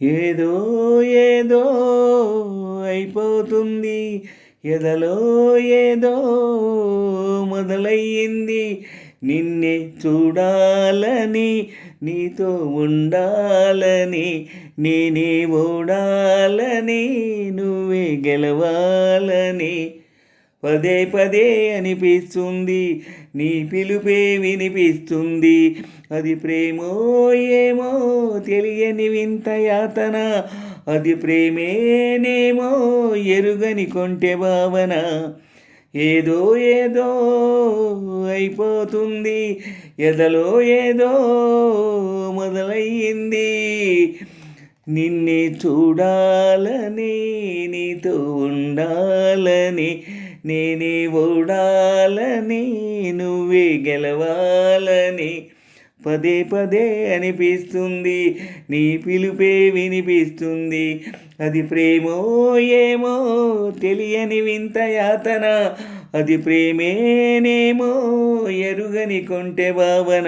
ఏదో ఏదో అయిపోతుంది ఎదలో ఏదో మొదలయ్యింది నిన్నే చూడాలని నీతో ఉండాలని నేనే ఓడాలని నువ్వే గెలవాలని పదే పదే అనిపిస్తుంది నీ పిలుపే వినిపిస్తుంది అది ప్రేమో ఏమో తెలియని వింత యాతన అది ప్రేమేనేమో ఎరుగని కొంటె భావన ఏదో ఏదో అయిపోతుంది ఎదలో ఏదో మొదలయ్యింది నిన్నే చూడాలని నీతో ఉండాలని నేనే ఓడాలని నువ్వే గెలవాలని పదే పదే అనిపిస్తుంది నీ పిలుపే వినిపిస్తుంది అది ప్రేమో ఏమో తెలియని వింత యాతన అది ప్రేమేనేమో ఎరుగని కొంటె భావన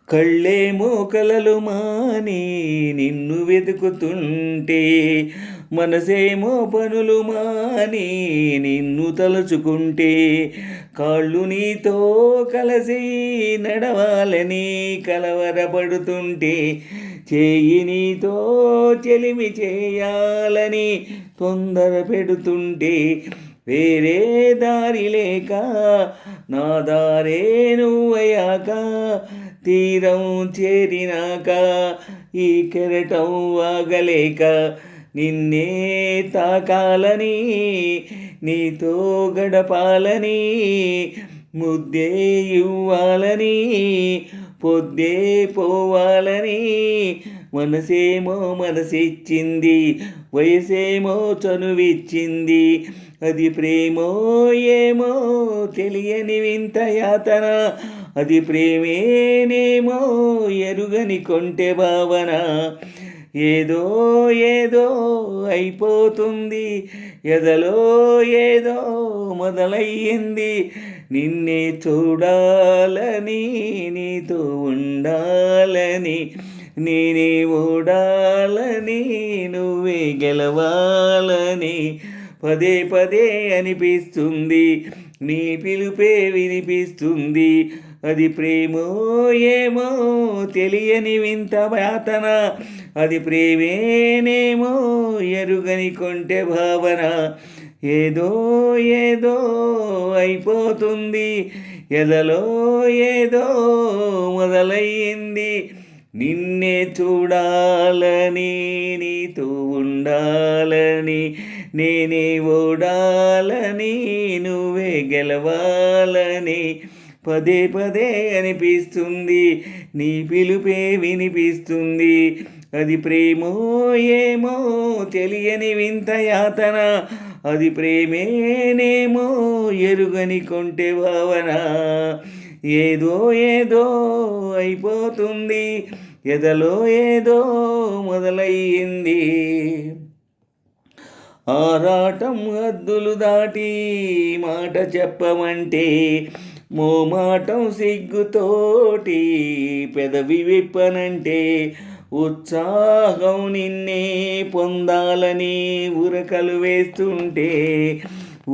కళ్ళేమో కలలు మాని నిన్ను వెతుకుతుంటే మనసేమో పనులు మాని నిన్ను తలుచుకుంటే కాళ్ళు నీతో కలిసి నడవాలని కలవరపడుతుంటే చేయి నీతో చెలిమి చేయాలని తొందర పెడుతుంటే వేరే దారి లేక నా దారే నువ్వయ్యాక తీరం చేరినాక ఈ కెరటం ఆగలేక నిన్నే తాకాలని నీతో గడపాలని ముద్దే ఇవ్వాలని పొద్దే పోవాలని మనసేమో మనసిచ్చింది వయసేమో చనువిచ్చింది అది ప్రేమో ఏమో తెలియని వింత యాతన అది ప్రేమేనేమో ఎరుగని కొంటె భావన ఏదో ఏదో అయిపోతుంది ఎదలో ఏదో మొదలయ్యింది నిన్నే చూడాలని నీతో ఉండాలని నేనే ఓడాలని నువ్వే గెలవాలని పదే పదే అనిపిస్తుంది నీ పిలుపే వినిపిస్తుంది అది ప్రేమో ఏమో తెలియని వింత యాతన అది ప్రేమేనేమో ఎరుగని కొంటె భావన ఏదో ఏదో అయిపోతుంది ఎదలో ఏదో మొదలయ్యింది నిన్నే చూడాలని నీతో ఉండాలని నేనే ఓడాలని నువ్వే గెలవాలని పదే పదే అనిపిస్తుంది నీ పిలుపే వినిపిస్తుంది అది ప్రేమో ఏమో తెలియని వింత యాతన అది ప్రేమేనేమో ఎరుగని కొంటె భావన ఏదో ఏదో అయిపోతుంది ఎదలో ఏదో మొదలయ్యింది ఆరాటం హద్దులు దాటి మాట చెప్పమంటే మోమాటం సిగ్గుతోటి పెదవి విప్పనంటే ఉత్సాహం నిన్నే పొందాలని ఉరకలు వేస్తుంటే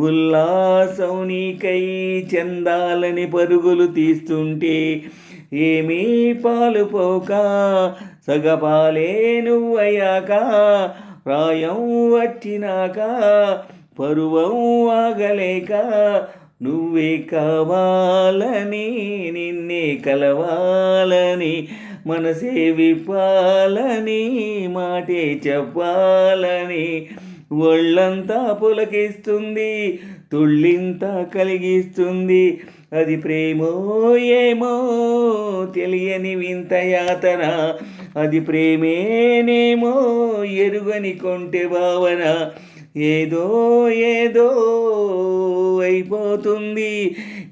ఉల్లాసం నీకై చెందాలని పరుగులు తీస్తుంటే ఏమీ పాలు పోక సగపాలే నువ్వయ్యాక ప్రాయం వచ్చినాక పరువం ఆగలేక నువ్వే కావాలని నిన్నే కలవాలని మనసే విప్పాలని మాటే చెప్పాలని ఒళ్ళంతా పులకిస్తుంది తుళ్ళింత కలిగిస్తుంది అది ప్రేమో ఏమో తెలియని వింత యాతన అది ప్రేమేనేమో ఎరుగని కొంటె భావన ఏదో ఏదో అయిపోతుంది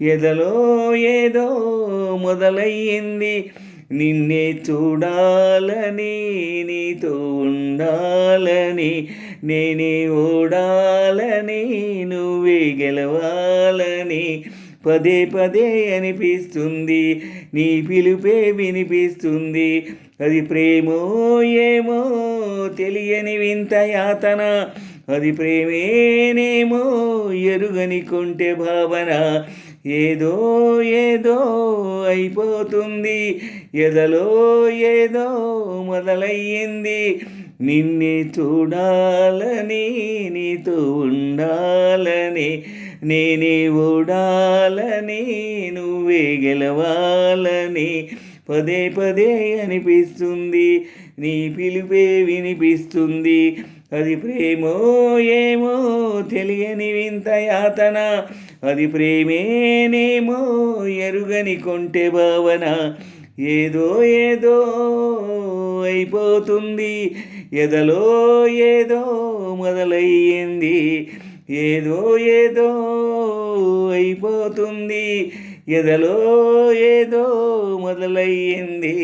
ఎదలో ఏదో మొదలయ్యింది నిన్నే చూడాలని నీతో ఉండాలని నేనే ఓడాలని నువ్వే గెలవాలని పదే పదే అనిపిస్తుంది, నీ పిలుపే వినిపిస్తుంది. అది ప్రేమో ఏమో తెలియని వింత యాతన, అది ప్రేమేనేమో ఎరుగని కొంటె భావన. ఏదో ఏదో అయిపోతుంది, ఎదలో ఏదో మొదలయ్యింది. నిన్నే చూడాలని, నీతో ఉండాలని, నేనే ఓడాలని, నువ్వే గెలవాలని పదే పదే అనిపిస్తుంది, నీ పిలుపే వినిపిస్తుంది. అది ప్రేమో ఏమో తెలియని వింత యాతన, అది ప్రేమేనేమో ఎరుగని కొంటె భావన. ఏదో ఏదో అయిపోతుంది, ఎదలో ఏదో మొదలయ్యింది. ఏదో ఏదో అయిపోతుంది, ఎదలో ఏదో మొదలయ్యింది.